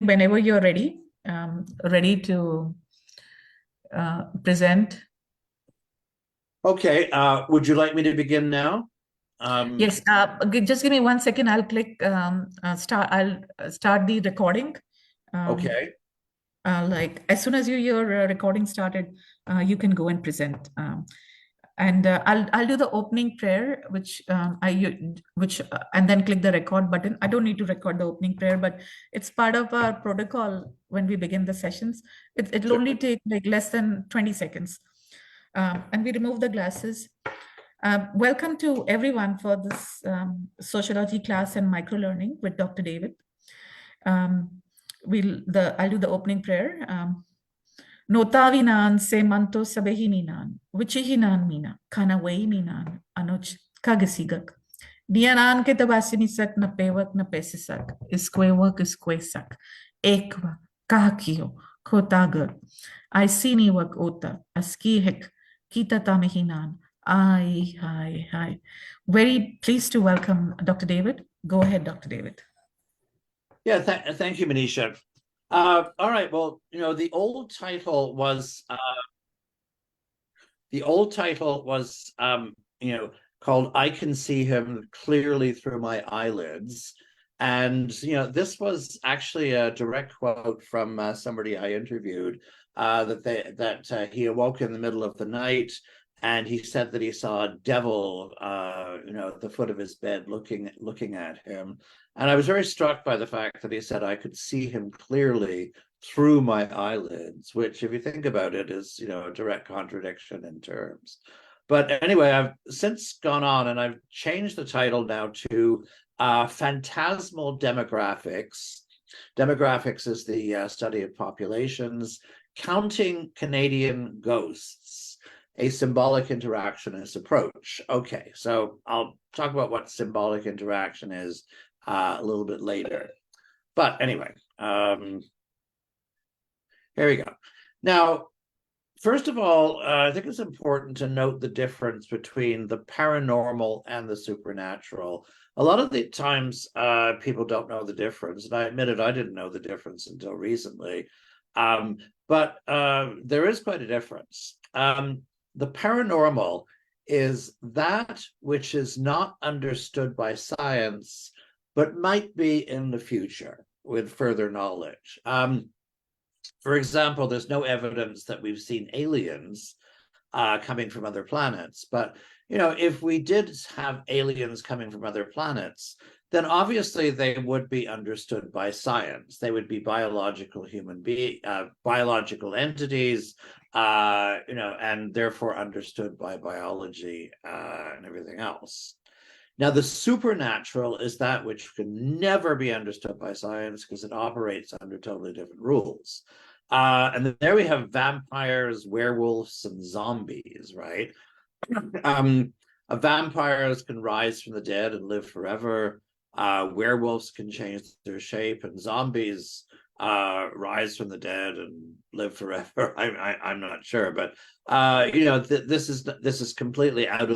whenever you're ready, ready to present. Okay, would you like me to begin now? Yes, just give me 1 second. I'll click start. I'll start the recording. Okay. Like as soon as your recording started, you can go and present. And I'll do the opening prayer, which and then click the record button. I don't need to record the opening prayer, but it's part of our protocol when we begin the sessions. It'll only take like less than 20 seconds. And we remove the glasses. Welcome to everyone for this sociology class and microlearning with Dr. David. I'll do the opening prayer. Notavinan se manto sabehininan, wichihinan mina, kanaway minan, anoch kagasigak. Dianan ke tabasinisak na pewak na pesisak, iskwewak iskwesak, ekwa, kahakio, kotagak, aisiniwak ota, askihek, kita tamihinan, hi. Very pleased to welcome Dr. David. Go ahead, Dr. David. Yeah, thank you, Manisha. All right, well, the old title was called I Can See Him Clearly Through My Eyelids. And, this was actually a direct quote from somebody I interviewed, that he awoke in the middle of the night and he said that he saw a devil, at the foot of his bed looking at him. And I was very struck by the fact that he said I could see him clearly through my eyelids, which, if you think about it, is, a direct contradiction in terms. But anyway, I've since gone on and I've changed the title now to Phantasmal Demographics. Demographics is the study of populations, counting Canadian ghosts, a symbolic interactionist approach. Okay, so I'll talk about what symbolic interaction is a little bit later. But anyway, here we go. Now, first of all, I think it's important to note the difference between the paranormal and the supernatural. A lot of the times people don't know the difference, and I admitted I didn't know the difference until recently. But there is quite a difference. The paranormal is that which is not understood by science, but might be in the future with further knowledge. For example, there's no evidence that we've seen aliens coming from other planets. But, if we did have aliens coming from other planets, then obviously they would be understood by science. They would be biological biological entities, and therefore understood by biology and everything else. Now, the supernatural is that which can never be understood by science because it operates under totally different rules. And then there we have vampires, werewolves, and zombies, right? Vampires can rise from the dead and live forever. Werewolves can change their shape, and zombies rise from the dead and live forever. I'm not sure, but this is completely out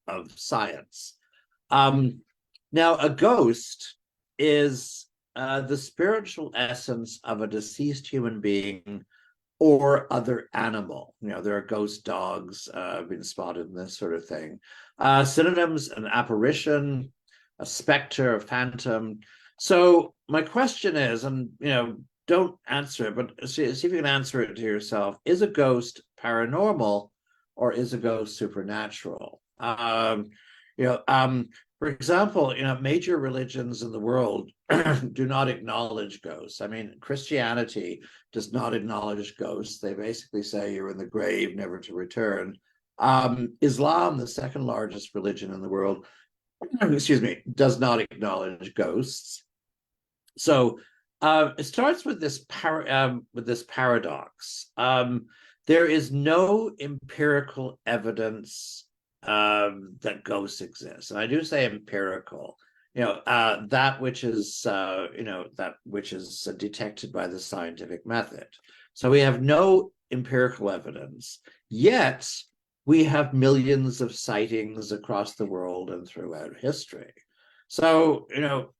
of science. Now, a ghost is the spiritual essence of a deceased human being or other animal. There are ghost dogs been spotted and this sort of thing. Synonyms: an apparition, a specter, a phantom. So my question is, and don't answer it, but see if you can answer it to yourself: is a ghost paranormal or is a ghost supernatural? For example, major religions in the world do not acknowledge ghosts. I mean, Christianity does not acknowledge ghosts. They basically say you're in the grave, never to return. Islam, the second largest religion in the world, does not acknowledge ghosts. So it starts with this paradox. There is no empirical evidence that ghosts exist, and I do say empirical. That which is detected by the scientific method. So we have no empirical evidence, yet we have millions of sightings across the world and throughout history. So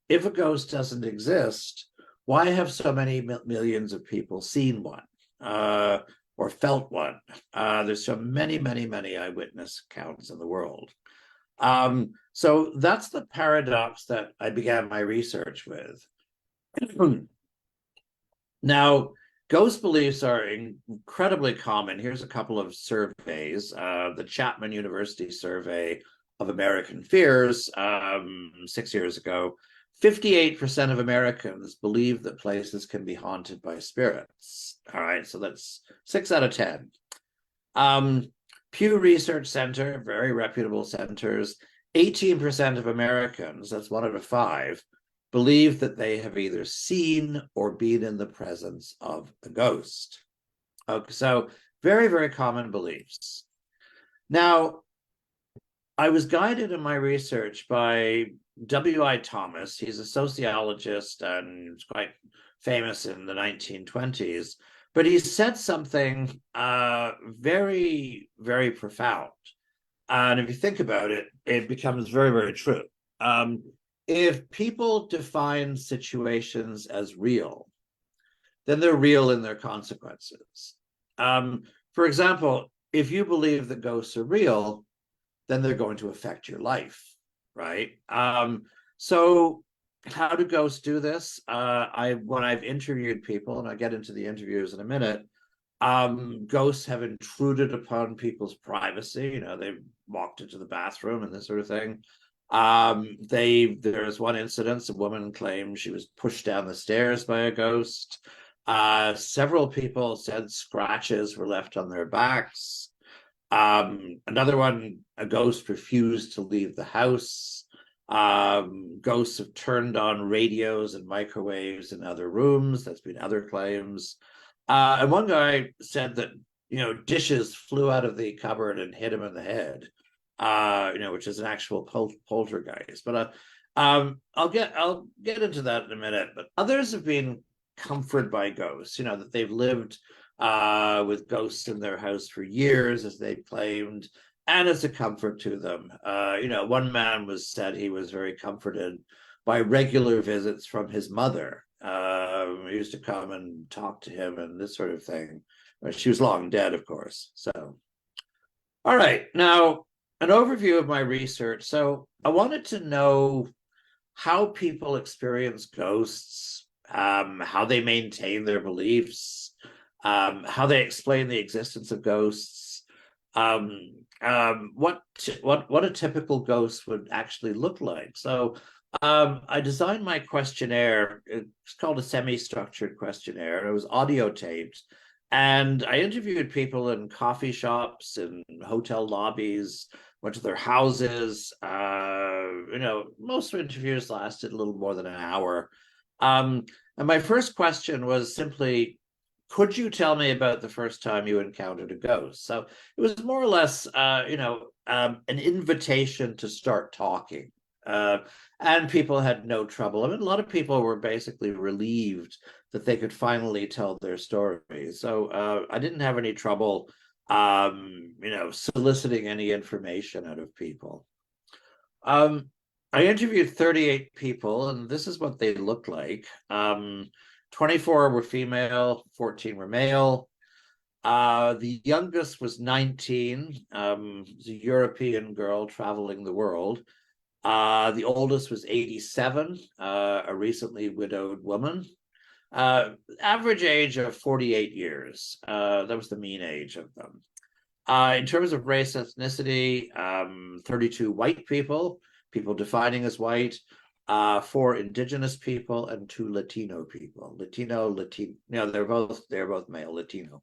if a ghost doesn't exist, why have so many millions of people seen one or felt one? There's so many, many, many eyewitness accounts in the world. So that's the paradox that I began my research with. Now, ghost beliefs are incredibly common. Here's a couple of surveys. The Chapman University survey of American fears 6 years ago. 58% of Americans believe that places can be haunted by spirits. All right, so that's 6 out of 10. Pew Research Center, very reputable centers, 18% of Americans, that's 1 out of 5, believe that they have either seen or been in the presence of a ghost. Okay, so very, very common beliefs. Now, I was guided in my research by W.I. Thomas. He's a sociologist and was quite famous in the 1920s, but he said something very, very profound. And if you think about it, it becomes very, very true. If people define situations as real, then they're real in their consequences. For example, if you believe that ghosts are real, then they're going to affect your life, right? So how do ghosts do this? When I've interviewed people, and I'll get into the interviews in a minute, ghosts have intruded upon people's privacy. You know, they've walked into the bathroom and this sort of thing. There's one incident, a woman claimed she was pushed down the stairs by a ghost. Several people said scratches were left on their backs. Another one, a ghost refused to leave the house. Ghosts have turned on radios and microwaves in other rooms. That's been other claims. And one guy said that, you know, dishes flew out of the cupboard and hit him in the head, you know, which is an actual poltergeist. But I'll get into that in a minute. But others have been comforted by ghosts, you know, that they've lived with ghosts in their house for years, as they claimed, and it's a comfort to them. You know, one man said he was very comforted by regular visits from his mother. He used to come and talk to him and this sort of thing. She was long dead, of course. So, all right, now an overview of my research. So I wanted to know how people experience ghosts, how they maintain their beliefs, how they explain the existence of ghosts, what a typical ghost would actually look like. So I designed my questionnaire. It's called a semi-structured questionnaire. It was audio taped, and I interviewed people in coffee shops and hotel lobbies, went to their houses. You know, most interviews lasted a little more than an hour. And my first question was simply, could you tell me about the first time you encountered a ghost? So it was more or less, you know, an invitation to start talking. And people had no trouble. I mean, a lot of people were basically relieved that they could finally tell their story. So I didn't have any trouble, you know, soliciting any information out of people. I interviewed 38 people, and this is what they looked like. 24 were female, 14 were male. The youngest was 19, was a European girl traveling the world. The oldest was 87, a recently widowed woman. Average age of 48 years. That was the mean age of them. In terms of race ethnicity, 32 white people defining as white, 4 indigenous people, and 2 Latino people. Latino, no, they're both male, Latino.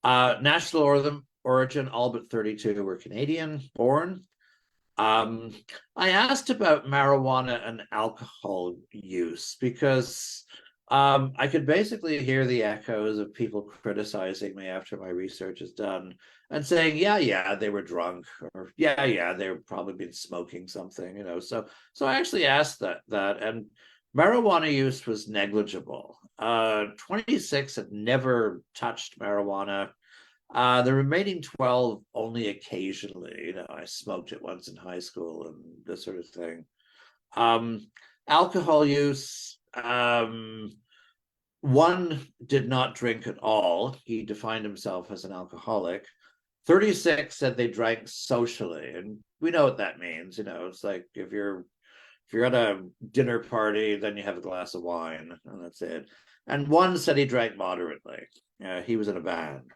National origin, all but 32 were Canadian born. I asked about marijuana and alcohol use because I could basically hear the echoes of people criticizing me after my research is done and saying, yeah, they were drunk, or yeah, they've probably been smoking something, you know. So I actually asked that, and marijuana use was negligible. 26 had never touched marijuana. The remaining 12 only occasionally. You know, I smoked it once in high school and this sort of thing. Alcohol use, One did not drink at all. He defined himself as an alcoholic. 36 said they drank socially, and we know what that means. It's like if you're at a dinner party, then you have a glass of wine, and that's it. And one said he drank moderately. He was in a band.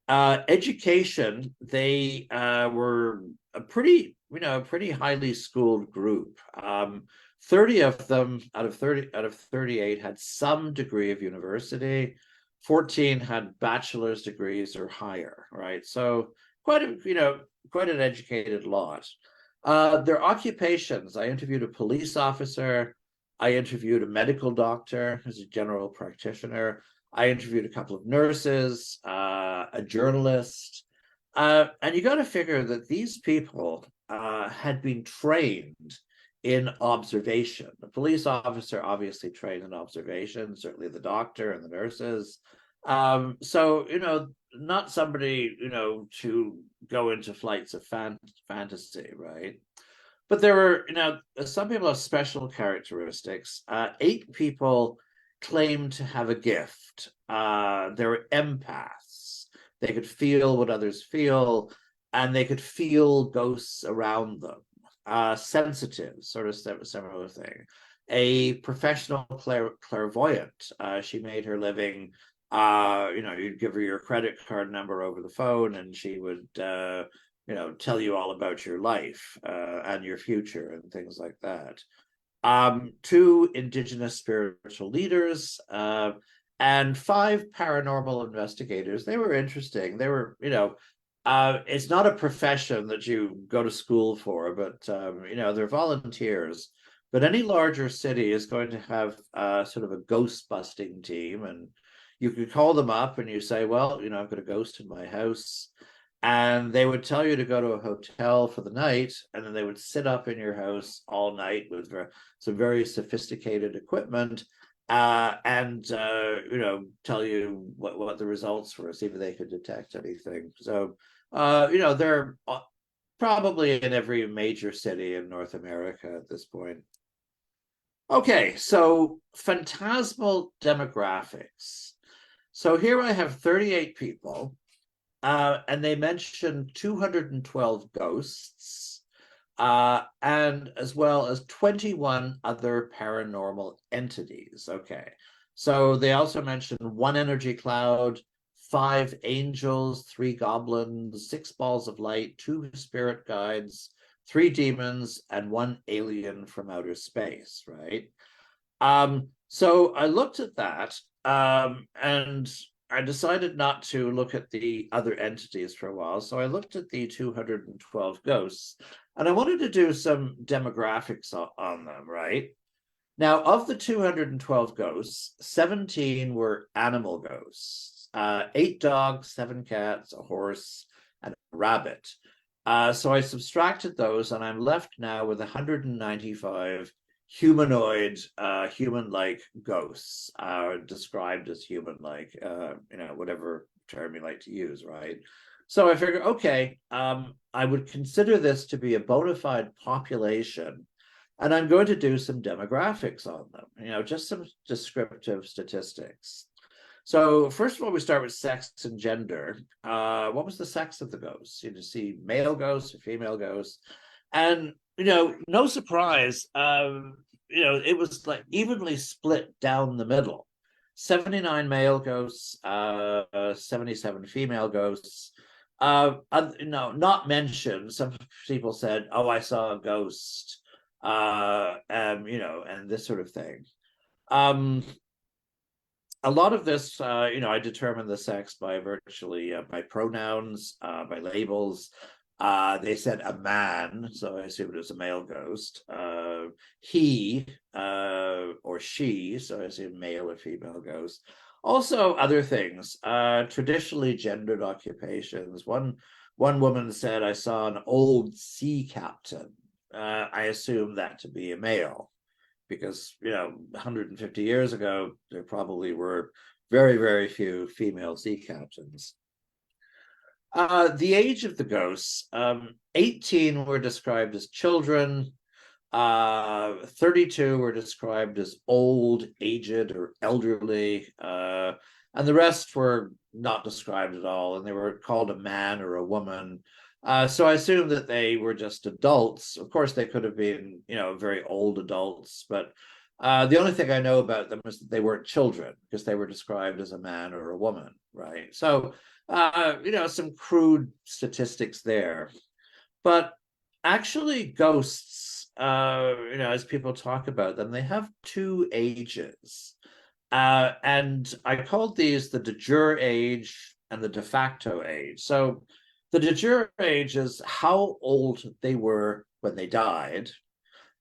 Education, they were a pretty highly schooled group. 30 of them out of 38 had some degree of university. 14 had bachelor's degrees or higher, right? So quite an educated lot. Their occupations, I interviewed a police officer, I interviewed a medical doctor who's a general practitioner, I interviewed a couple of nurses, a journalist, and you got to figure that these people had been trained in observation. The police officer obviously trained in observation, certainly the doctor and the nurses. So, not somebody, to go into flights of fantasy, right? But there were, some people have special characteristics. 8 people claimed to have a gift. They were empaths. They could feel what others feel, and they could feel ghosts around them. Sensitive, sort of similar thing. A professional clairvoyant. She made her living. You'd give her your credit card number over the phone, and she would, tell you all about your life and your future and things like that. 2 Indigenous spiritual leaders, and 5 paranormal investigators. They were interesting. They were, it's not a profession that you go to school for, but, they're volunteers. But any larger city is going to have sort of a ghost busting team, and you could call them up and you say, well, I've got a ghost in my house. And they would tell you to go to a hotel for the night, and then they would sit up in your house all night with some very sophisticated equipment, and tell you what the results were, see if they could detect anything. So they're probably in every major city in North America at this point. Okay, so phantasmal demographics. So here I have 38 people. And they mentioned 212 ghosts, and as well as 21 other paranormal entities. Okay. So they also mentioned 1 energy cloud, 5 angels, 3 goblins, 6 balls of light, 2 spirit guides, 3 demons, and 1 alien from outer space, right? So I looked at that, and I decided not to look at the other entities for a while. So I looked at the 212 ghosts, and I wanted to do some demographics on them, right? Now, of the 212 ghosts, 17 were animal ghosts, 8 dogs, 7 cats, a horse, and a rabbit. So I subtracted those, and I'm left now with 195 humanoid, human-like ghosts, described as human-like, whatever term you like to use, right? So I figured, okay, I would consider this to be a bona fide population, and I'm going to do some demographics on them, just some descriptive statistics. So first of all, we start with sex and gender. What was the sex of the ghosts? You just see male ghosts or female ghosts. And no surprise, it was like evenly split down the middle. 79 male ghosts, 77 female ghosts. Not mentioned. Some people said, "Oh, I saw a ghost," and this sort of thing. A lot of this, I determined the sex by virtually by pronouns, by labels. They said a man, so I assumed it was a male ghost. He or she, so I assume male or female ghost. Also, other things, traditionally gendered occupations. One woman said, "I saw an old sea captain." I assume that to be a male, because 150 years ago there probably were very, very few female sea captains. The age of the ghosts, 18 were described as children, 32 were described as old, aged, or elderly, and the rest were not described at all, and they were called a man or a woman. So I assume that they were just adults. Of course, they could have been, very old adults, but the only thing I know about them is that they weren't children because they were described as a man or a woman, right? So, some crude statistics there. But actually, ghosts, as people talk about them, they have two ages. And I called these the de jure age and the de facto age. So the de jure age is how old they were when they died,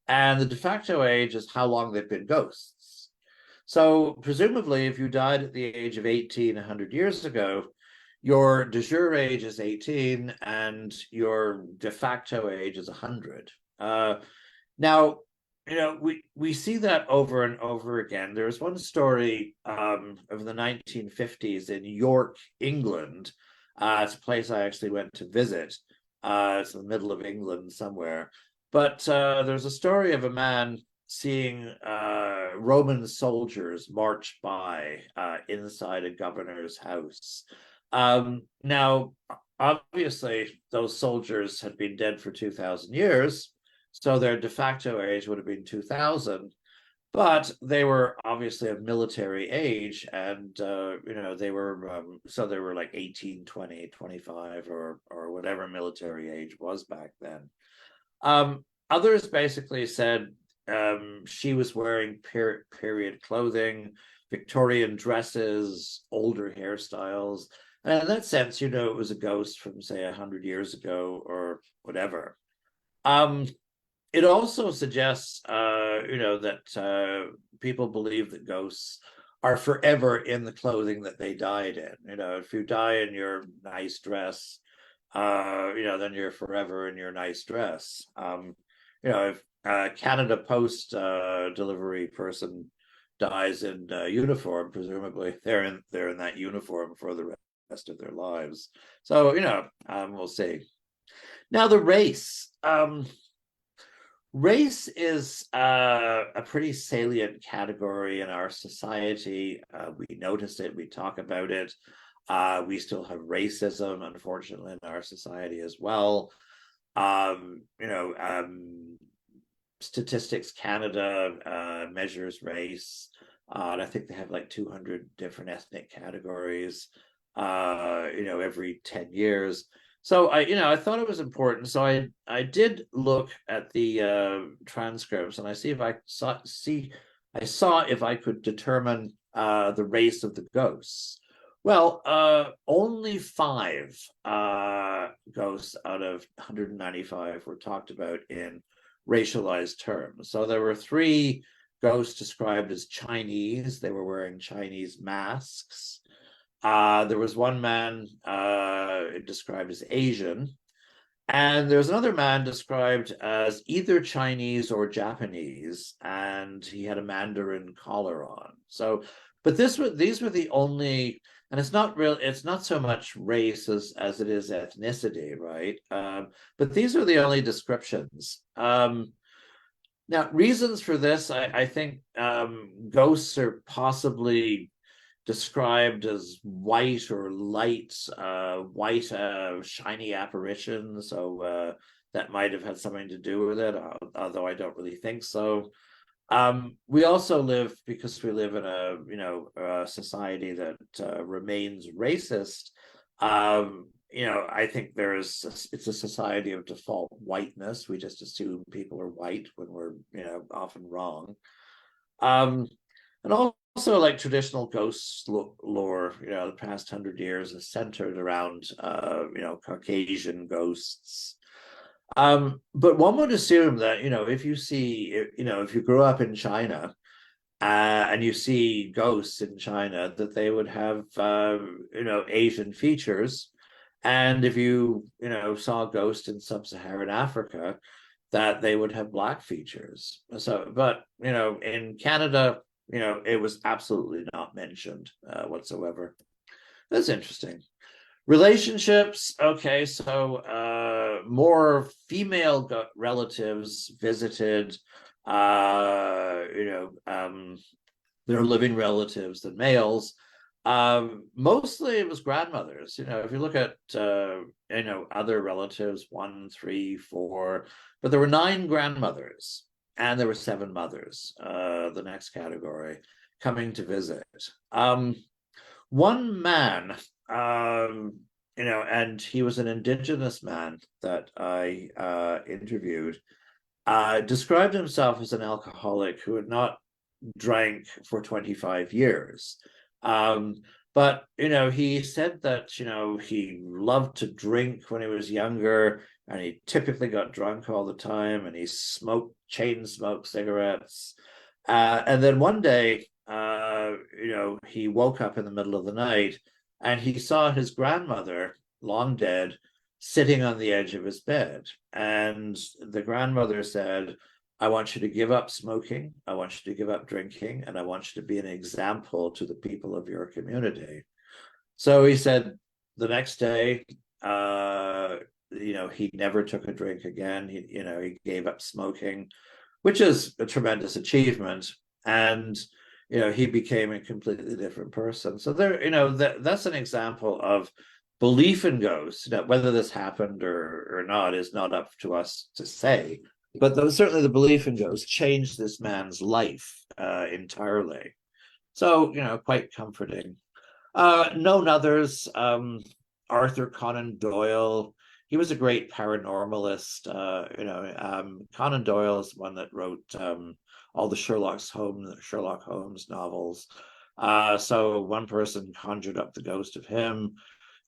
and the de facto age is how long they've been ghosts. So presumably, if you died at the age of 18 100 years ago, your de jure age is 18 and your de facto age is 100. Now, we see that over and over again. There was one story of the 1950s in York, England. It's a place I actually went to visit. It's in the middle of England somewhere. But there's a story of a man seeing Roman soldiers march by inside a governor's house. Now, obviously, those soldiers had been dead for 2,000 years, so their de facto age would have been 2,000, but they were obviously of military age, and they were they were like 18, 20, 25, or whatever military age was back then. Others basically said she was wearing period clothing, Victorian dresses, older hairstyles. And in that sense, it was a ghost from, say, 100 years ago or whatever. It also suggests, that people believe that ghosts are forever in the clothing that they died in. If you die in your nice dress, then you're forever in your nice dress. If a Canada Post delivery person dies in uniform, presumably they're in that uniform for the rest of their lives. So, we'll see. Now, the race. Race is a pretty salient category in our society. We notice it, we talk about it. We still have racism, unfortunately, in our society as well. Statistics Canada measures race, and I think they have like 200 different ethnic categories, every 10 years. So I thought it was important. So I did look at the transcripts, and I saw if I could determine the race of the ghosts. Well, only 5 ghosts out of 195 were talked about in racialized terms. So there were 3 ghosts described as Chinese. They were wearing Chinese masks. There was one man described as Asian, and there's another man described as either Chinese or Japanese, and he had a Mandarin collar on. So, but these were the only, and it's not so much race as it is ethnicity, right? But these are the only descriptions. Now, reasons for this, I think ghosts are possibly described as white or light, white, shiny apparitions. So that might have had something to do with it, although I don't really think so. We also live, because we live in a society that remains racist. I think it's a society of default whiteness. We just assume people are white when we're often wrong. And also, like traditional ghost lore, the past 100 years is centered around Caucasian ghosts. But one would assume that if you see, if you grew up in China and you see ghosts in China, that they would have Asian features, and if you saw a ghost in sub-Saharan Africa, that they would have black features. So, but in Canada, it was absolutely not mentioned whatsoever. That's interesting. Relationships. Okay, so more female relatives visited, their living relatives than males. Mostly it was grandmothers. If you look at other relatives, 1, 3, 4, but there were 9 grandmothers and there were 7 mothers. The next category coming to visit. One man, and he was an indigenous man that I interviewed, described himself as an alcoholic who had not drank for 25 years. But he said that he loved to drink when he was younger, and he typically got drunk all the time, and he chain smoked cigarettes. And then one day, he woke up in the middle of the night and he saw his grandmother, long dead, sitting on the edge of his bed. And the grandmother said, I want you to give up smoking, I want you to give up drinking, and I want you to be an example to the people of your community. So he said the next day, he never took a drink again. He gave up smoking, which is a tremendous achievement. And he became a completely different person. So that's an example of belief in ghosts. Whether this happened or not is not up to us to say. But certainly the belief in ghosts changed this man's life entirely. So, quite comforting. Known others, Arthur Conan Doyle. He was a great paranormalist. Conan Doyle is one that wrote all the Sherlock Holmes novels. So one person conjured up the ghost of him.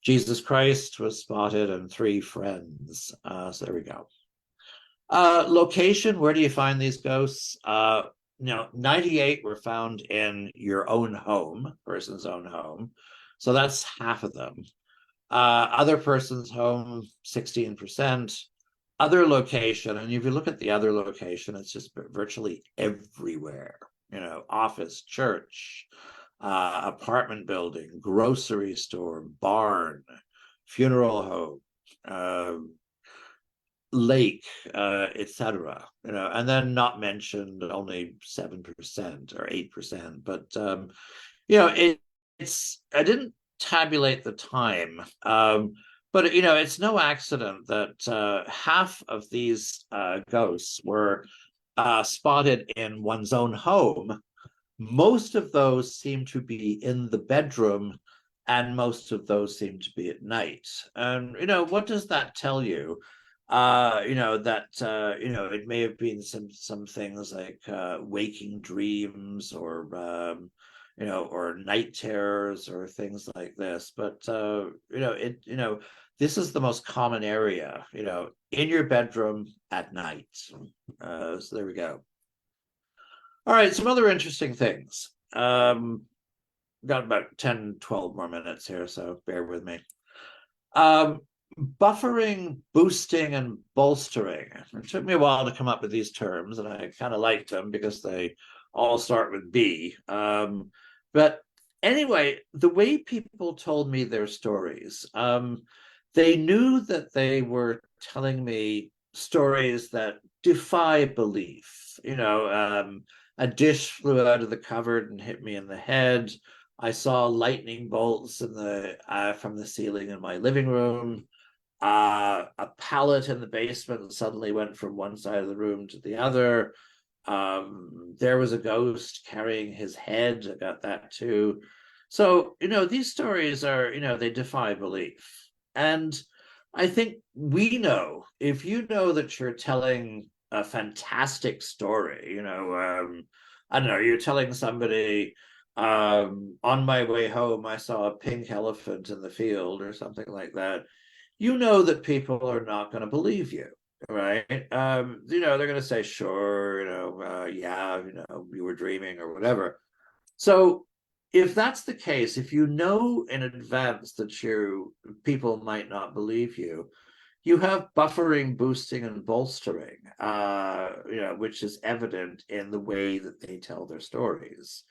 Jesus Christ was spotted, and 3 friends. So there we go. Location, where do you find these ghosts? 98 were found in your own home, person's own home. So that's half of them. Other person's home, 16%. Other location, and if you look at the other location, it's just virtually everywhere. Office, church, apartment building, grocery store, barn, funeral home, lake, etc. And then not mentioned only 7% or 8%. But I didn't tabulate the time, but it's no accident that half of these ghosts were spotted in one's own home. Most of those seem to be in the bedroom, and most of those seem to be at night. And what does that tell you? It may have been some things like waking dreams, or or night terrors, or things like this. But this is the most common area, in your bedroom at night. So there we go. All right, some other interesting things. Got about 10, 12 more minutes here, so bear with me. Buffering, boosting, and bolstering. It took me a while to come up with these terms, and I kind of liked them because they all start with B. But anyway, the way people told me their stories, they knew that they were telling me stories that defy belief. A dish flew out of the cupboard and hit me in the head. I saw lightning bolts from the ceiling in my living room. A pallet in the basement suddenly went from one side of the room to the other. There was a ghost carrying his head. I got that too. So, these stories are, they defy belief. And I think we know, if you know that you're telling a fantastic story, I don't know, you're telling somebody, on my way home, I saw a pink elephant in the field or something like that. You know that people are not going to believe you, right? They're going to say, sure, yeah, you were dreaming or whatever. So if that's the case, if you know in advance that people might not believe you, you have buffering, boosting, and bolstering, which is evident in the way that they tell their stories.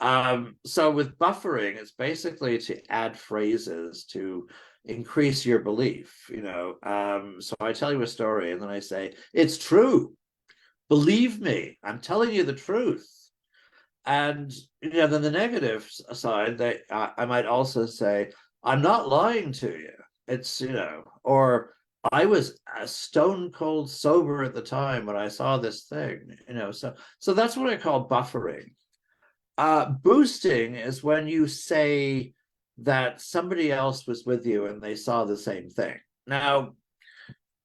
So with buffering, it's basically to add phrases to increase your belief, so I tell you a story and then I say, it's true, believe me, I'm telling you the truth. And then the negative side, I might also say, I'm not lying to you. It's or I was stone cold sober at the time when I saw this thing. So that's what I call buffering. Boosting is when you say that somebody else was with you and they saw the same thing. Now,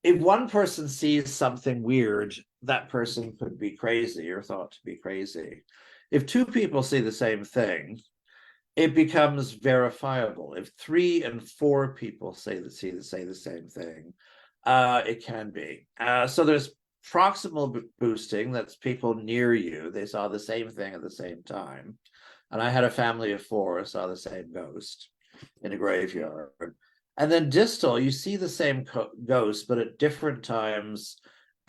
if one person sees something weird, that person could be crazy or thought to be crazy. If two people see the same thing, it becomes verifiable. If 3 and 4 people say the same thing, it can be. So there's proximal boosting, that's people near you. They saw the same thing at the same time. And I had a family of 4 saw the same ghost in a graveyard. And then distal, you see the same ghost, but at different times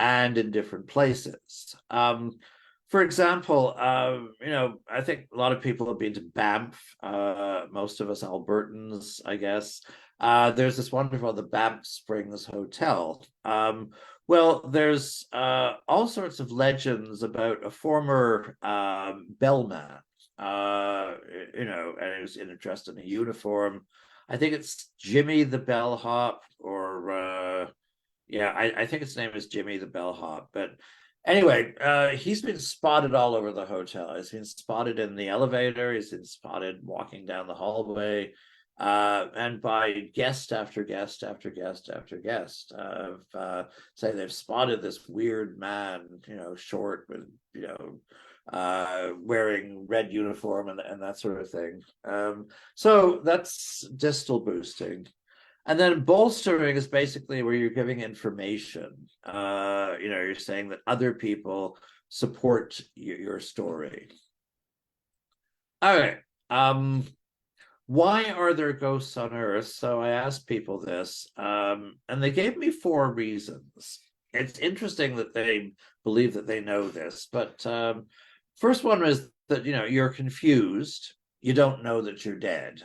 and in different places. For example, I think a lot of people have been to Banff, most of us Albertans, I guess. There's this wonderful, the Banff Springs Hotel. Well, there's all sorts of legends about a former bellman, and he was dressed in a uniform. I think it's Jimmy the Bellhop, or I think his name is Jimmy the Bellhop. But anyway, he's been spotted all over the hotel. He's been spotted in the elevator. He's been spotted walking down the hallway, and by guest after guest after guest after guest, say they've spotted this weird man, short with, wearing red uniform and that sort of thing. So that's distal boosting. And then bolstering is basically where you're giving information. You're saying that other people support your story. All right. Why are there ghosts on Earth? So I asked people this, and they gave me 4 reasons. It's interesting that they believe that they know this, but first one is that you're confused. You don't know that you're dead.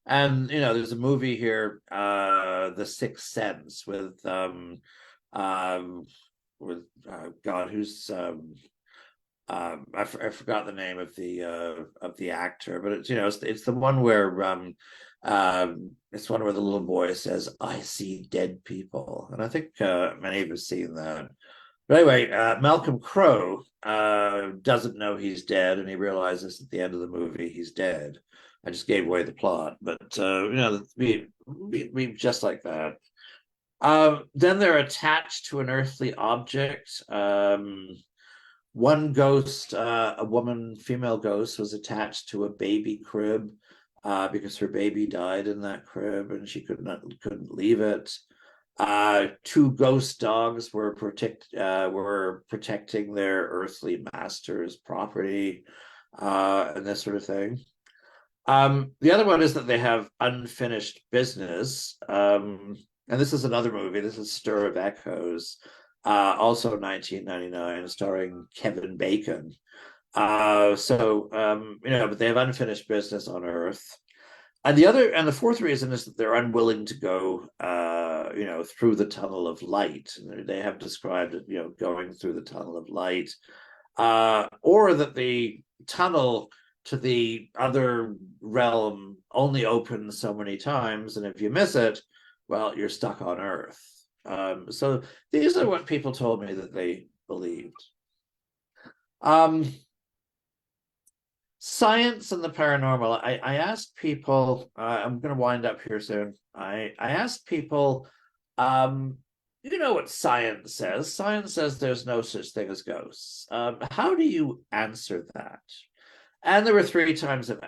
And there's a movie here, The Sixth Sense, with God, who's I forgot the name of the actor, but it's the one where it's one where the little boy says, "I see dead people," and I think many of us seen that. But anyway, Malcolm Crowe doesn't know he's dead, and he realizes at the end of the movie he's dead. I just gave away the plot, but we just like that. Then they're attached to an earthly object. One ghost, a female ghost, was attached to a baby crib because her baby died in that crib and she couldn't leave it. 2 ghost dogs were protecting their earthly master's property, and this sort of thing. The other one is that they have unfinished business. And this is another movie. This is Stir of Echoes, also 1999, starring Kevin Bacon. But they have unfinished business on Earth. And the 4th reason is that they're unwilling to go, through the tunnel of light. They have described it, going through the tunnel of light, or that the tunnel to the other realm only opens so many times, and if you miss it, well, you're stuck on Earth. So these are what people told me that they believed. Science and the paranormal. I asked people, I'm going to wind up here soon. I asked people, what science says? Science says there's no such thing as ghosts. How do you answer that? And there were 3 types of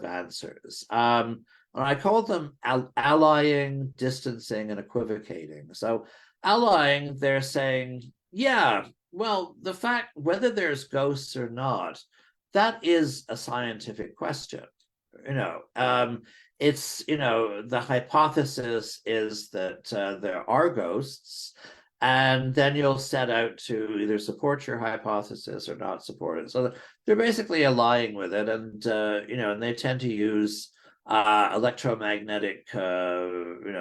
answers. I called them allying, distancing, and equivocating. So allying, they're saying, yeah, well, the fact whether there's ghosts or not, that is a scientific question. It's, the hypothesis is that there are ghosts, and then you'll set out to either support your hypothesis or not support it. So they're basically allying with it, and and they tend to use electromagnetic,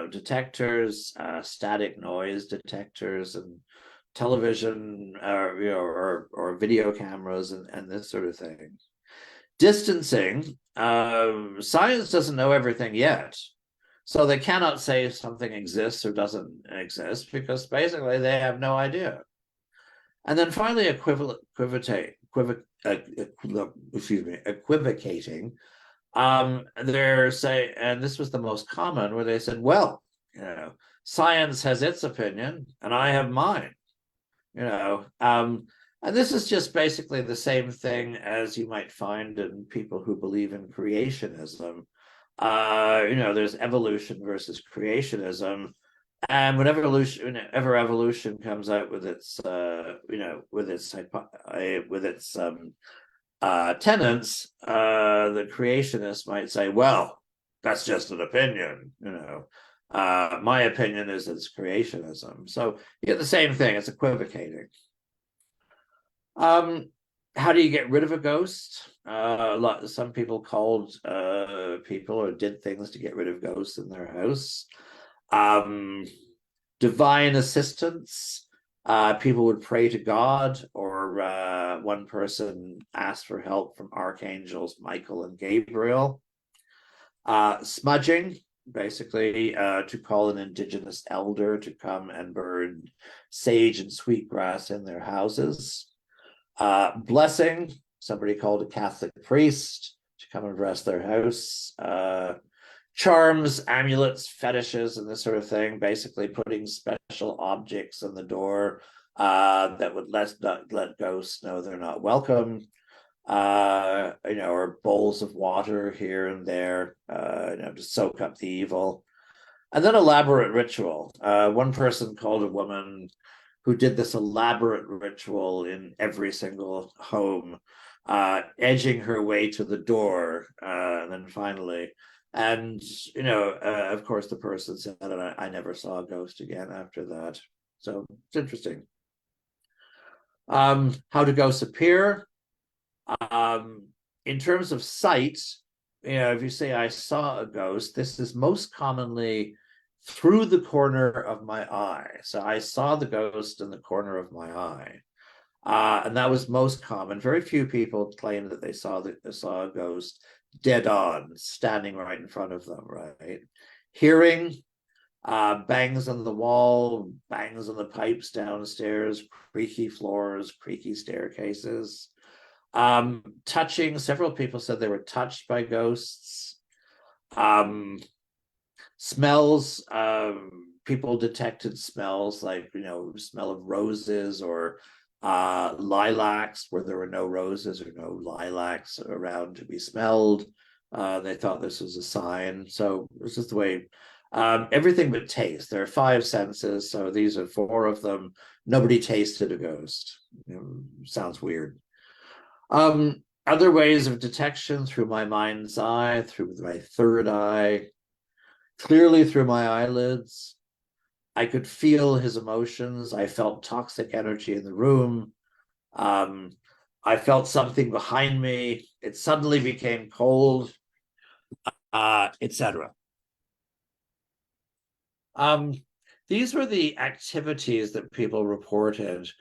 detectors, static noise detectors, and television, or video cameras, and this sort of thing. Distancing, science doesn't know everything yet. So they cannot say if something exists or doesn't exist because basically they have no idea. And then finally, equivocating. They're saying, and this was the most common, where they said, "Well, science has its opinion, and I have mine." And this is just basically the same thing as you might find in people who believe in creationism. There's evolution versus creationism, and whenever evolution comes out with its tenets, the creationists might say, "Well, that's just an opinion." My opinion is it's creationism. So you get the same thing. It's equivocating. How do you get rid of a ghost? Some people called people or did things to get rid of ghosts in their house. Divine assistance. People would pray to God, or one person asked for help from archangels Michael and Gabriel. Smudging, basically to call an indigenous elder to come and burn sage and sweetgrass in their houses. Blessing, somebody called a Catholic priest to come and bless their house. Charms, amulets, fetishes, and this sort of thing, basically putting special objects on the door that would let ghosts know they're not welcome. Or bowls of water here and there, to soak up the evil. And then elaborate ritual. One person called a woman who did this elaborate ritual in every single home, edging her way to the door, and then finally, and of course, the person said, "I never saw a ghost again after that." So it's interesting. How do ghosts appear? In terms of sight, if you say I saw a ghost, this is most commonly through the corner of my eye. So I saw the ghost in the corner of my eye. And that was most common. Very few people claim that they saw a ghost dead on, standing right in front of them, right? Hearing, bangs on the wall, bangs on the pipes downstairs, creaky floors, creaky staircases. Touching, several people said they were touched by ghosts. Smells, people detected smells like, smell of roses or lilacs where there were no roses or no lilacs around to be smelled. They thought this was a sign. So this is the way, everything but taste. There are 5 senses, so these are 4 of them. Nobody tasted a ghost. Sounds weird. Other ways of detection: through my mind's eye, through my third eye, clearly through my eyelids. I could feel his emotions. I felt toxic energy in the room. I felt something behind me. It suddenly became cold, etc. These were the activities that people reported.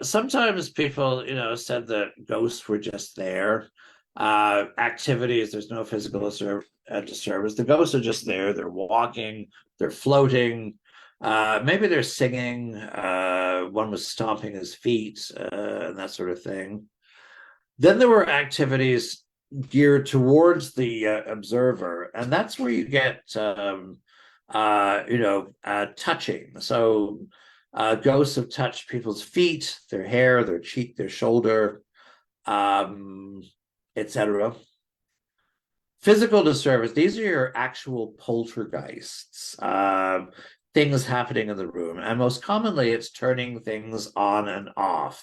Sometimes people, said that ghosts were just there. Activities, there's no physical disturbance. The ghosts are just there. They're walking, they're floating. Maybe they're singing. One was stomping his feet, and that sort of thing. Then there were activities geared towards the observer, and that's where you get touching. So ghosts have touched people's feet, their hair, their cheek, their shoulder, etc. Physical disturbance, these are your actual poltergeists, things happening in the room. And most commonly, it's turning things on and off.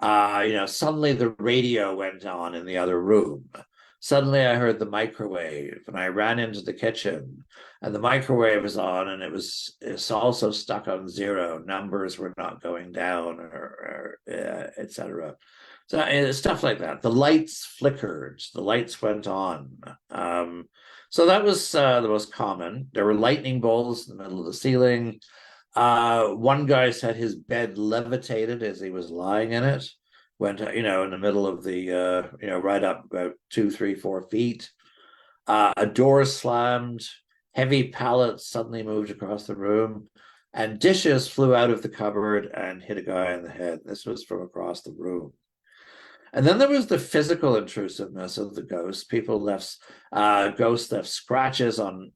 Suddenly the radio went on in the other room. Suddenly I heard the microwave, and I ran into the kitchen, and the microwave was on, and it's also stuck on 0. Numbers were not going down, or etc. So stuff like that. The lights flickered, the lights went on. So that was the most common. There were lightning bolts in the middle of the ceiling. One guy said his bed levitated as he was lying in it, went, in the middle of the, right up about 2, 3, 4 feet. A door slammed, heavy pallets suddenly moved across the room, and dishes flew out of the cupboard and hit a guy in the head. This was from across the room. And then there was the physical intrusiveness of the ghost. Ghosts left scratches on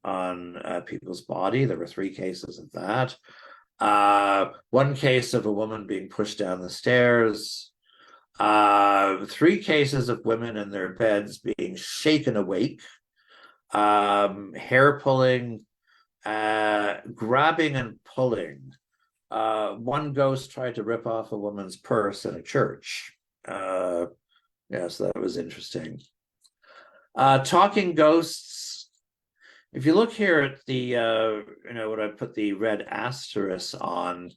people's body. There were 3 cases of that. One case of a woman being pushed down the stairs. 3 cases of women in their beds being shaken awake. Hair pulling, grabbing and pulling. One ghost tried to rip off a woman's purse in a church. So that was interesting. Talking ghosts. If you look here at the, what I put the red asterisk on,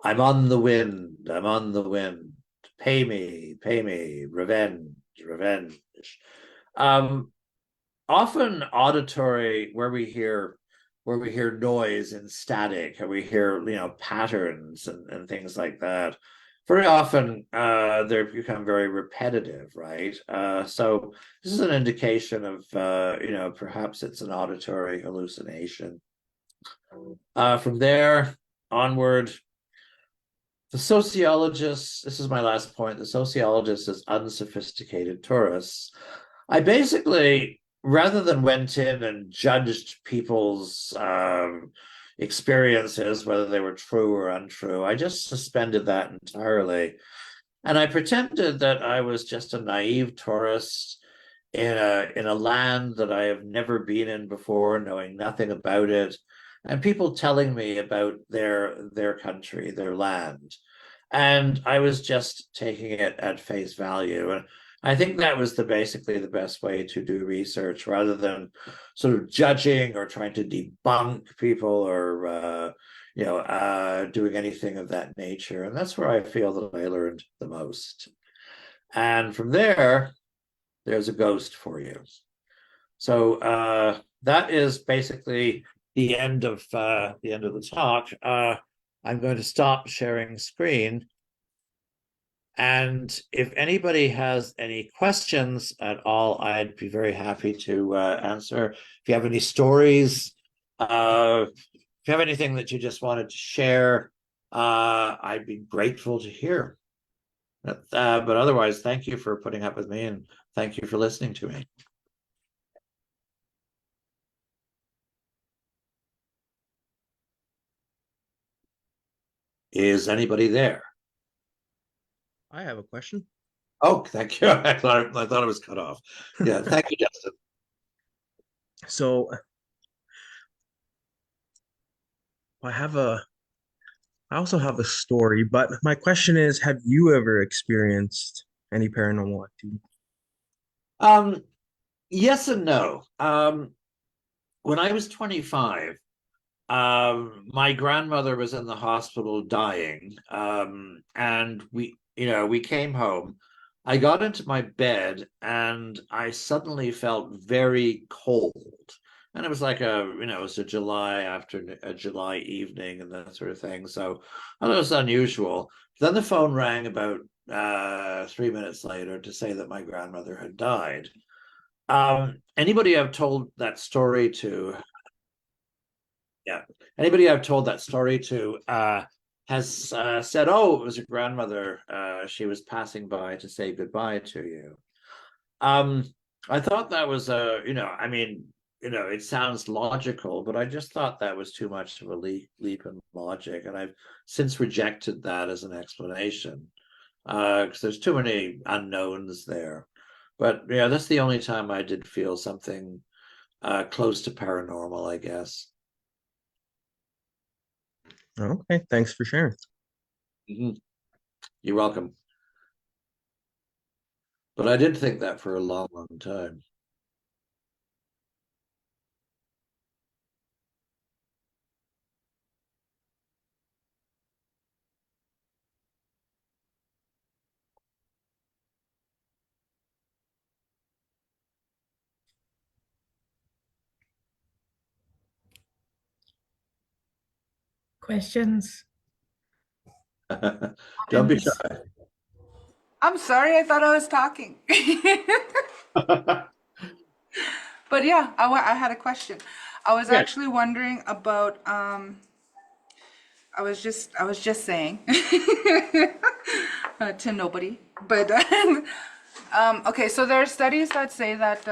I'm on the wind, I'm on the wind. Pay me, revenge, revenge. Often auditory, where we hear noise and static, and we hear patterns and things like that. Very often they become very repetitive, right? So this is an indication of perhaps it's an auditory hallucination. From there onward, the sociologist, this is my last point, the sociologist is unsophisticated tourists. I basically, rather than went in and judged people's experiences, whether they were true or untrue, I just suspended that entirely. And I pretended that I was just a naive tourist in a land that I have never been in before, knowing nothing about it, and people telling me about their country, their land. And I was just taking it at face value. And I think that was basically the best way to do research, rather than sort of judging or trying to debunk people or doing anything of that nature. And that's where I feel that I learned the most. And from there's a ghost for you. So that is basically the end of the talk. I'm going to stop sharing screen. And if anybody has any questions at all, I'd be very happy to answer. If you have any stories, if you have anything that you just wanted to share, I'd be grateful to hear. But otherwise, thank you for putting up with me, and thank you for listening to me. Is anybody there? I have a question. Oh, thank you. I thought it was cut off. Yeah, thank you, Justin. So I also have a story, but my question is, have you ever experienced any paranormal activity? Yes and no. When I was 25, my grandmother was in the hospital dying, and we came home. I got into my bed and I suddenly felt very cold, and it was like it was a July evening and that sort of thing. So I thought it was unusual. Then the phone rang about 3 minutes later to say that my grandmother had died. Anybody I've told that story to Yeah. Anybody I've told that story to has said, "Oh, it was your grandmother. She was passing by to say goodbye to you." Um, I thought that was it sounds logical, but I just thought that was too much of a leap in logic, and I've since rejected that as an explanation because there's too many unknowns there. But yeah, that's the only time I did feel something close to paranormal, I guess. Okay, thanks for sharing. Mhm. You're welcome. But I did think that for a long, long time. Questions? Don't be Comments? shy. I'm sorry, I thought I was talking. But yeah, I had a question. I was Yeah. actually wondering about I was just saying to nobody, but okay, so there are studies that say that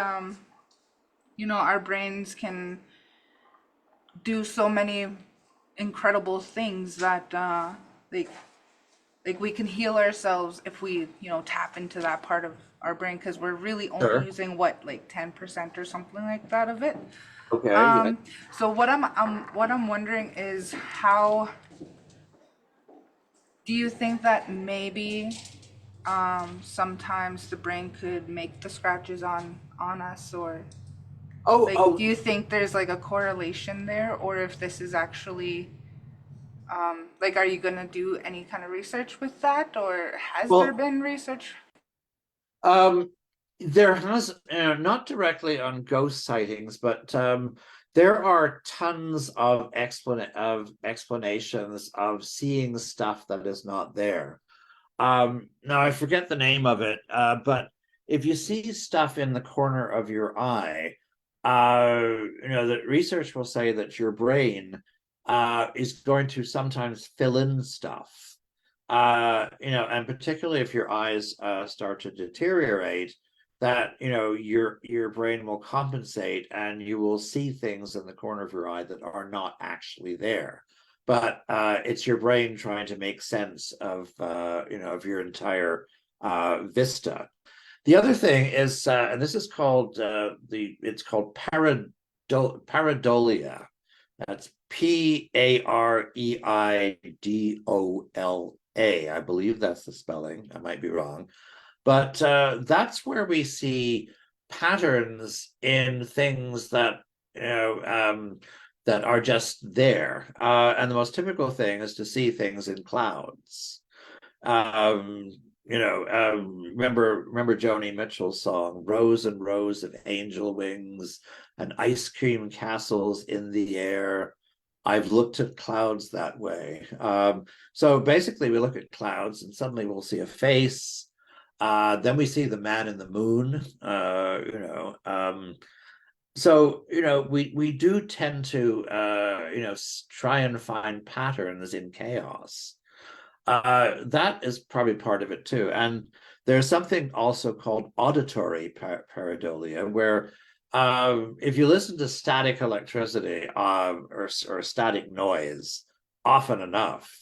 you know, our brains can do so many incredible things that like we can heal ourselves if we, you know, tap into that part of our brain, because we're really only Sure. using what, like 10% or something like that of it. Okay. Yeah. So what I'm wondering is, how do you think that maybe sometimes the brain could make the scratches on us, or Oh, like, do oh, you think there's like a correlation there, or if this is actually like, are you gonna do any kind of research with that, or has there well, been research? um, there has not directly on ghost sightings, but there are tons of explanations of seeing stuff that is not there. Now I forget the name of it, but if you see stuff in the corner of your eye, you know, that research will say that your brain is going to sometimes fill in stuff. You know, and particularly if your eyes start to deteriorate, that, you know, your brain will compensate and you will see things in the corner of your eye that are not actually there. But it's your brain trying to make sense of you know, of your entire vista. The other thing is, and this is called it's called pareidolia. That's Pareidola. I believe that's the spelling. I might be wrong, but that's where we see patterns in things that, you know, that are just there. And the most typical thing is to see things in clouds. Um, you know, remember Joni Mitchell's song, "Rows and rows of angel wings and ice cream castles in the air. I've looked at clouds that way." So basically, we look at clouds and suddenly we'll see a face. Then we see the man in the moon. You know, so, you know, we do tend to you know, try and find patterns in chaos. That is probably part of it too. And there's something also called auditory pareidolia, where if you listen to static electricity or static noise often enough,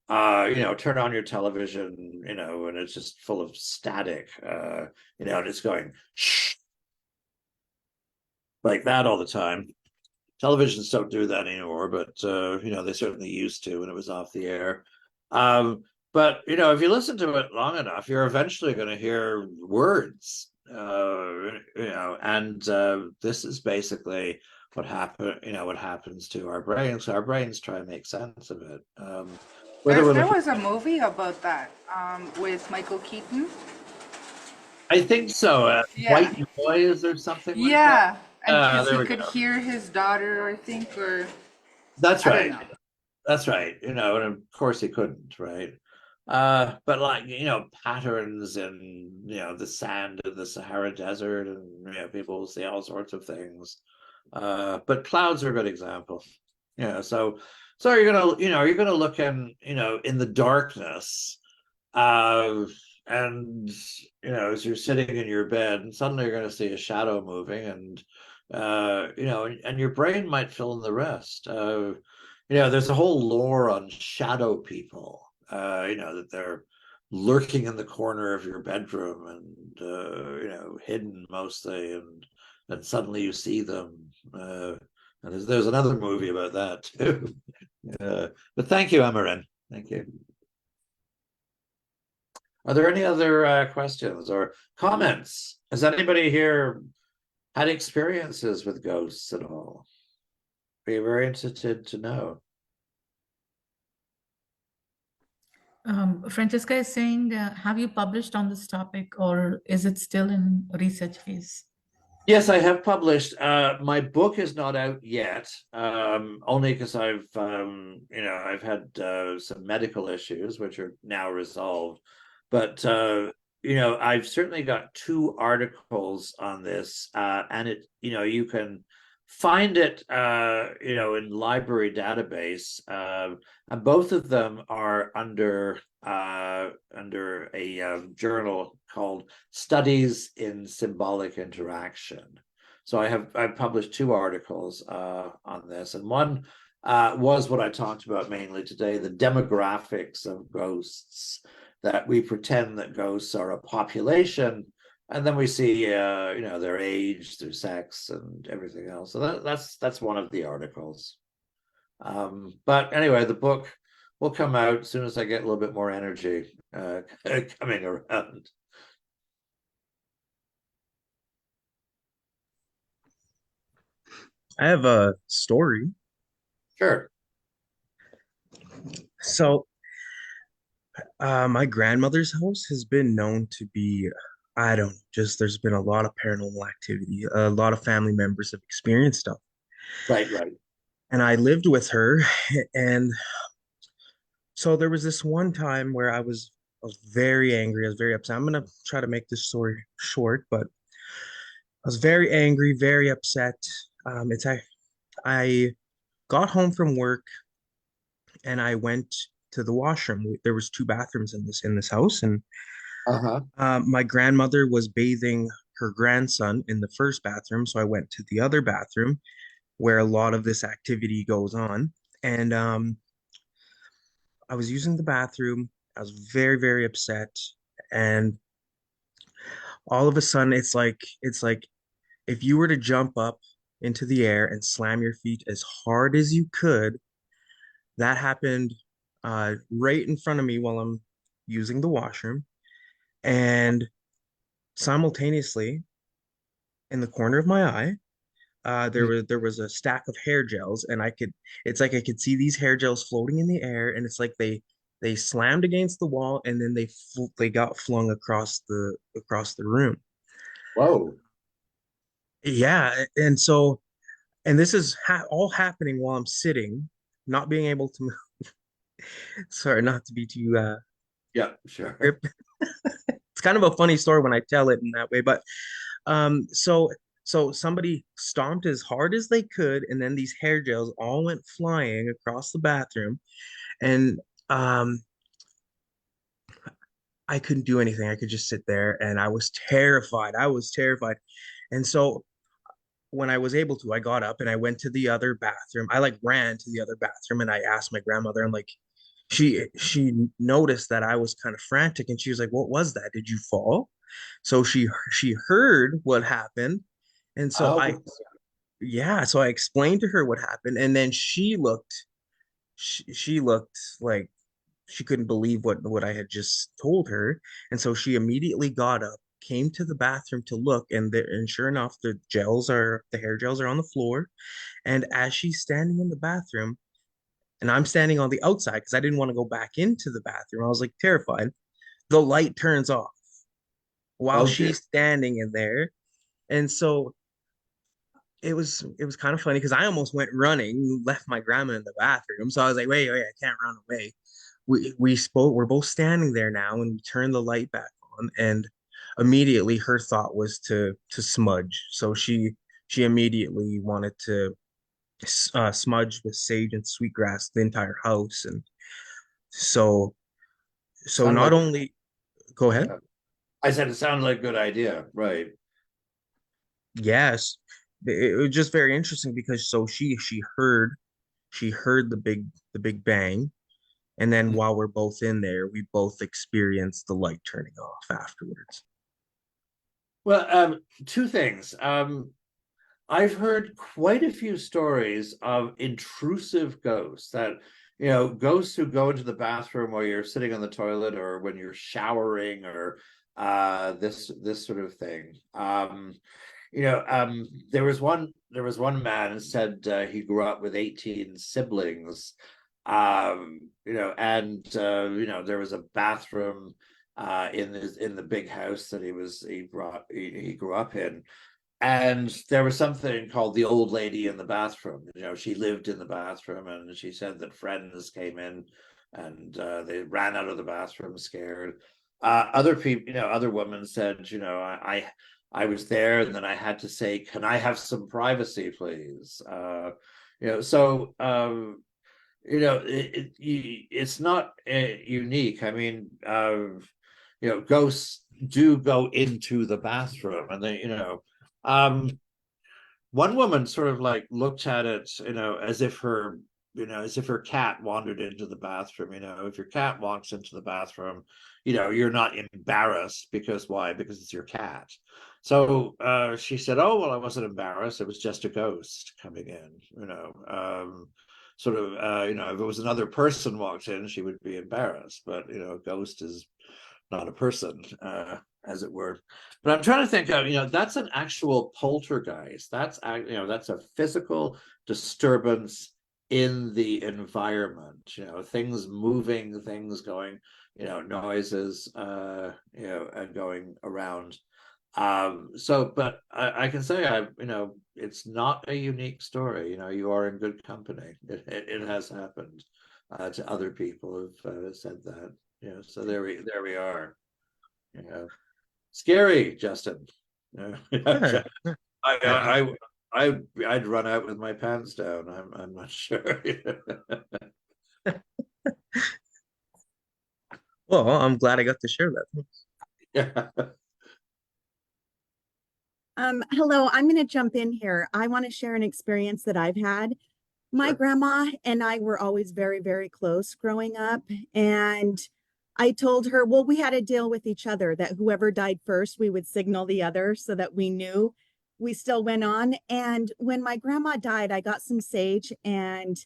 you know, turn on your television, you know, and it's just full of static, you know, and it's going shh like that all the time. Televisions don't do that anymore, but you know, they certainly used to when it was off the air. But you know, if you listen to it long enough, you're eventually going to hear words. You know, and this is basically what happen. You know, what happens to our brains. Our brains try to make sense of it. Whether we're There looking, was a movie about that with Michael Keaton. I think so. Yeah. White noise or something like that. Yeah, and because There he we could go. hear his daughter, I think, or That's I don't right. know. That's right. You know, and of course he couldn't, right? But like, you know, patterns in, you know, the sand of the Sahara Desert, and you know, people see all sorts of things. But clouds are a good example. Yeah, so you're gonna, you know, you're gonna look in, you know, in the darkness, uh, and you know, as you're sitting in your bed, and suddenly you're gonna see a shadow moving, and you know, and your brain might fill in the rest. You know, there's a whole lore on shadow people, you know, that they're lurking in the corner of your bedroom and, you know, hidden mostly, and suddenly you see them. And there's another movie about that too. But thank you, Amarin. Thank you. Are there any other questions or comments? Has anybody here had experiences with ghosts at all? Be very interested to know. Francesca is saying, have you published on this topic or is it still in research phase? Yes, I have published. My book is not out yet, only because I've had some medical issues which are now resolved. But I've certainly got two articles on this, and you can find it, in library database, and both of them are under a journal called Studies in Symbolic Interaction. So I've published two articles on this, and one was what I talked about mainly today: the demographics of ghosts. That we pretend that ghosts are a population, and then we see their age, their sex, and everything else. So that's one of the articles. But anyway, the book will come out as soon as I get a little bit more energy coming around. I have a story. Sure. So, my grandmother's house has been known to be, I don't know, just there's been a lot of paranormal activity. A lot of family members have experienced stuff. Right, right. And I lived with her, and so there was this one time where I was very angry. I was very upset. I'm gonna try to make this story short, but I was very angry, very upset. I got home from work and I went to the washroom. There was two bathrooms in this house, and Uh-huh. my grandmother was bathing her grandson in the first bathroom, so I went to the other bathroom where a lot of this activity goes on. And I was using the bathroom. I was very, very upset, and all of a sudden, it's like if you were to jump up into the air and slam your feet as hard as you could. That happened right in front of me while I'm using the washroom. And simultaneously, in the corner of my eye, there was a stack of hair gels, and it's like I could see these hair gels floating in the air, and it's like they slammed against the wall, and then they got flung across the room. Whoa. Yeah, and so and this is all happening while I'm sitting, not being able to move. Sorry, not to be too Yeah, sure. grip. It's kind of a funny story when I tell it in that way, but um, so so somebody stomped as hard as they could, and then these hair gels all went flying across the bathroom, and um, I couldn't do anything. I could just sit there, and I was terrified. I was terrified, and so when I was able to, I got up and I went to the other bathroom. I like ran to the other bathroom, and I asked my grandmother. I'm like, she noticed that I was kind of frantic, and she was like, "What was that? Did you fall?" So she heard what happened, and so Oh, I explained to her what happened, and then she looked like she couldn't believe what I had just told her, and so she immediately got up, came to the bathroom to look, and sure enough, the hair gels are on the floor, and as she's standing in the bathroom, and I'm standing on the outside because I didn't want to go back into the bathroom, I was like terrified. The light turns off while oh dear. she's standing in there. And so it was kind of funny because I almost went running, left my grandma in the bathroom. So I was like, wait, I can't run away. We're both standing there now, and we turned the light back on, and immediately her thought was to smudge. So she immediately wanted to smudge with sage and sweetgrass the entire house. And so Sounded not like, only go ahead. yeah. I said it sounded like a good idea. Right. Yes, it was just very interesting because so she heard the big bang, and then while we're both in there, we both experienced the light turning off afterwards. Well, two things. I've heard quite a few stories of intrusive ghosts that, ghosts who go into the bathroom while you're sitting on the toilet or when you're showering or this sort of thing. There was one man who said he grew up with 18 siblings. And there was a bathroom in the big house that he grew up in. and there was something called the old lady in the bathroom. You know, she lived in the bathroom, and she said that friends came in and they ran out of the bathroom scared. Other people, you know, other women said, you know, I was there, and then I had to say, "Can I have some privacy, please?" You know, so you know, it's not unique. I mean, you know, ghosts do go into the bathroom, and they, you know, one woman sort of like looked at it, you know, as if her, you know, as if her cat wandered into the bathroom. You know, if your cat walks into the bathroom, you know, you're not embarrassed because why? Because it's your cat. So she said, "Oh, well, I wasn't embarrassed. It was just a ghost coming in." You know, sort of, you know, if it was another person walked in, she would be embarrassed. But you know, a ghost is not a person, as it were. But I'm trying to think of, you know, that's an actual poltergeist. That's, you know, that's a physical disturbance in the environment. You know, things moving, things going, you know, noises, you know, and going around. So, but I can say, you know, it's not a unique story. You know, you are in good company. It has happened to other people who've said that. Yeah, so there we are. You know, scary, Justin. Yeah. Yeah. I'd run out with my pants down. I'm not sure. Well, I'm glad I got to share that. Yeah. Hello, I'm going to jump in here. I want to share an experience that I've had. My Sure. grandma and I were always very, very close growing up. And I told her, well, we had a deal with each other that whoever died first, we would signal the other so that we knew we still went on. And when my grandma died, I got some sage and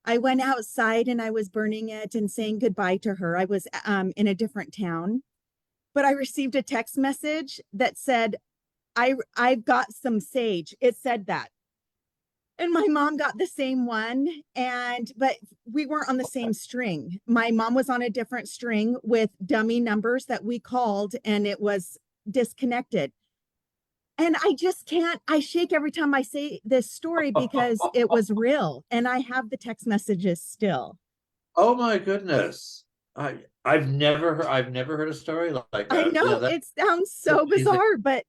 I went outside and I was burning it and saying goodbye to her. I was in a different town, but I received a text message that said, I've got some sage. It said that. And my mom got the same one, but we weren't on the same string. My mom was on a different string with dummy numbers that we called, and it was disconnected. And I just can't, I shake every time I say this story because it was real. And I have the text messages still. Oh my goodness. I've never heard a story like I that. You know, know that's it sounds so amazing. bizarre, but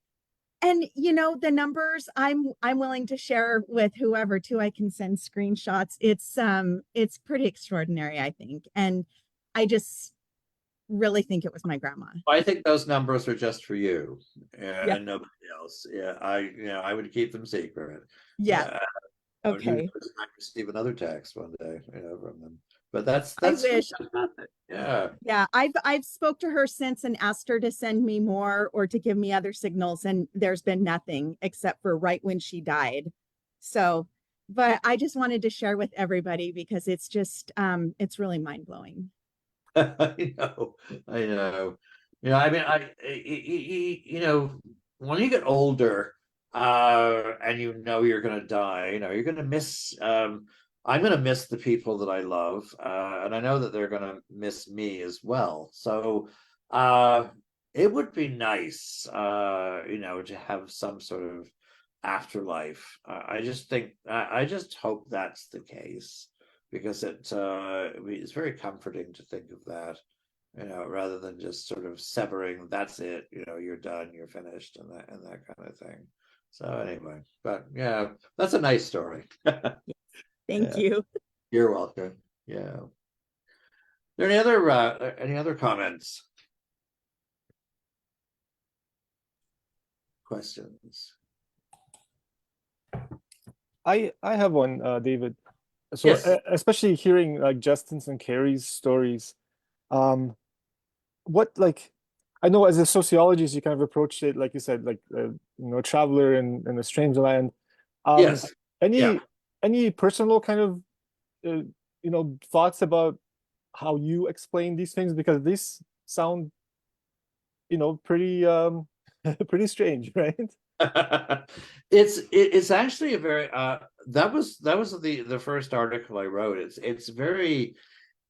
and you know the numbers I'm willing to share with whoever too. I can send screenshots. It's pretty extraordinary, I think. And I just really think it was my grandma. I think those numbers are just for you, Yeah. and nobody else. Yeah, you know, I would keep them secret. Yeah. Who Okay. knows, I might receive another text one day, you know, from them. But I that's wish. fantastic. Yeah. Yeah, I've spoke to her since and asked her to send me more or to give me other signals, and there's been nothing except for right when she died. So, but I just wanted to share with everybody because it's just it's really mind-blowing. I know, I know. You know, I mean, you know, when you get older, and you know you're going to die, you know, you're going to miss. I'm going to miss the people that I love, and I know that they're going to miss me as well. So, it would be nice, you know, to have some sort of afterlife. I just think, I just hope that's the case because it's very comforting to think of that, you know, rather than just sort of severing. That's it, you know, you're done, you're finished, and that kind of thing. So anyway, but yeah, that's a nice story. Thank Yeah, you. you're welcome. Yeah. Are there any other comments, questions? I have one, David. So Yes. especially hearing like Justin's and Carrie's stories, what like I know as a sociologist you kind of approached it like you said, like you know, a traveler in a strange land. Yes. Yeah. Any personal kind of you know, thoughts about how you explain these things, because these sound, you know, pretty pretty strange, right? It's actually a very that was the first article I wrote.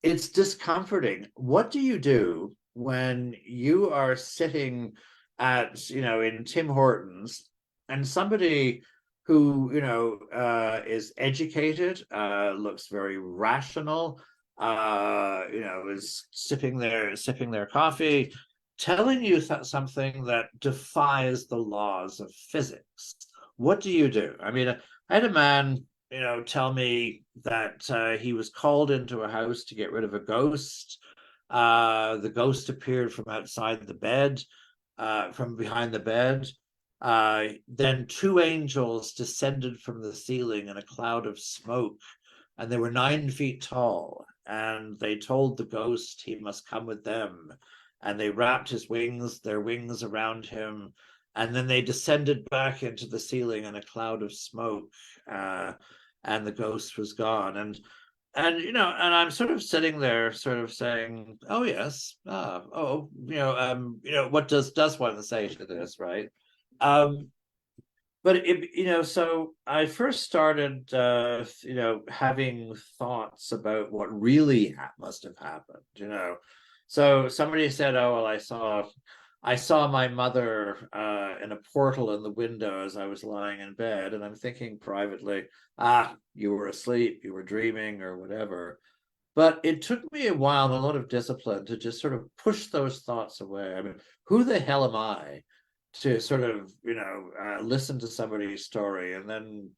It's discomforting. What do you do when you are sitting at, you know, in Tim Hortons and somebody who, is educated, looks very rational, is sipping their coffee, telling you something that defies the laws of physics. What do you do? I mean, I had a man, tell me that he was called into a house to get rid of a ghost. The ghost appeared from outside the bed, from behind the bed. Then two angels descended from the ceiling in a cloud of smoke, and they were 9 feet tall. And they told the ghost he must come with them. And they wrapped their wings around him. And then they descended back into the ceiling in a cloud of smoke. And the ghost was gone. And I'm sort of sitting there, sort of saying, "Oh yes, what does one say to this, right?" But so I first started, having thoughts about what really must have happened. So somebody said, "Oh well, I saw my mother in a portal in the window as I was lying in bed," and I'm thinking privately, you were asleep, you were dreaming, or whatever. But it took me a while and a lot of discipline to just sort of push those thoughts away. I mean, who the hell am I to sort of, listen to somebody's story and then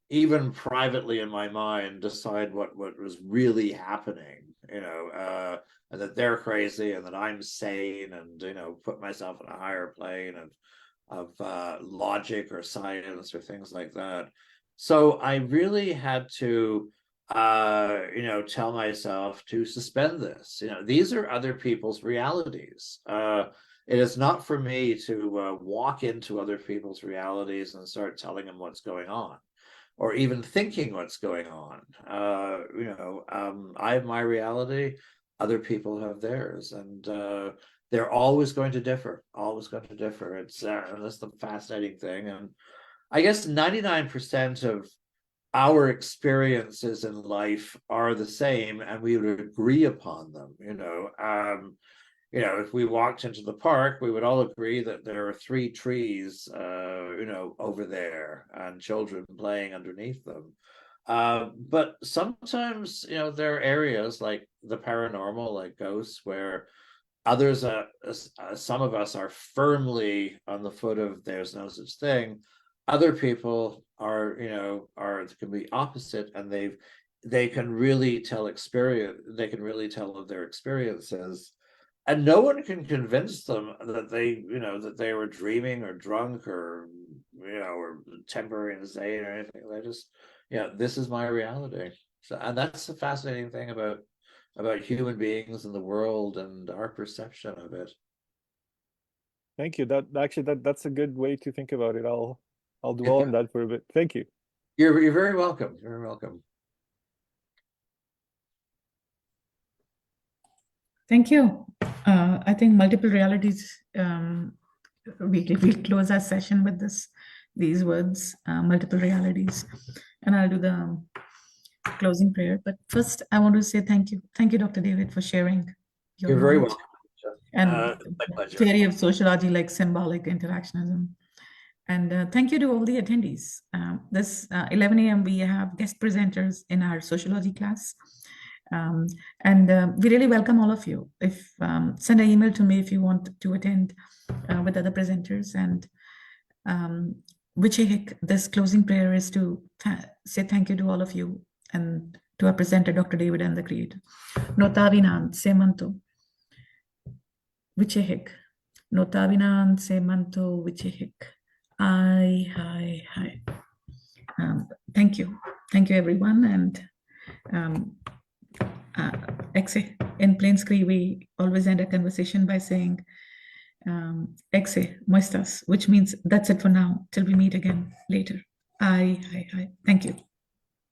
even privately in my mind decide what was really happening, and that they're crazy and that I'm sane, and, put myself in a higher plane of logic or science or things like that. So I really had to tell myself to suspend this. These are other people's realities. It is not for me to walk into other people's realities and start telling them what's going on, or even thinking what's going on. I have my reality, other people have theirs, and they're always going to differ, always going to differ. That's the fascinating thing. And I guess 99% of our experiences in life are the same, and we would agree upon them. If we walked into the park, we would all agree that there are 3 trees, over there, and children playing underneath them. But sometimes, there are areas like the paranormal, like ghosts, where others, some of us are firmly on the foot of there's no such thing. Other people are can be opposite, and they can really tell of their experiences, and no one can convince them that they were dreaming or drunk or or temporary insane or anything. They just, this is my reality. So, and that's the fascinating thing about human beings and the world and our perception of it. Thank you. That's a good way to think about it. I'll dwell on that for a bit. Thank you. You're very welcome. You're very welcome. Thank you. I think multiple realities. We'll close our session with these words, multiple realities, and I'll do the closing prayer. But first, I want to say thank you, Dr. David, for sharing your You're very knowledge welcome. and My pleasure. theory of sociology like symbolic interactionism. And thank you to all the attendees. This 11 a.m. we have guest presenters in our sociology class. And we really welcome all of you. If send an email to me if you want to attend with other presenters. And this closing prayer is to say thank you to all of you and to our presenter, Dr. David and the Creator. Notavinan semanto vichehik. Notavinan semanto vichehik. Hi. Thank you everyone. And in Plains Cree, we always end a conversation by saying muestas, which means that's it for now till we meet again later. Hi. Thank you.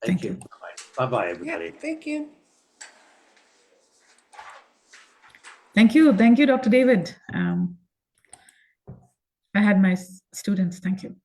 Thank you. Bye, everybody. Yeah, thank you. Thank you, Dr. David. I had my students. Thank you.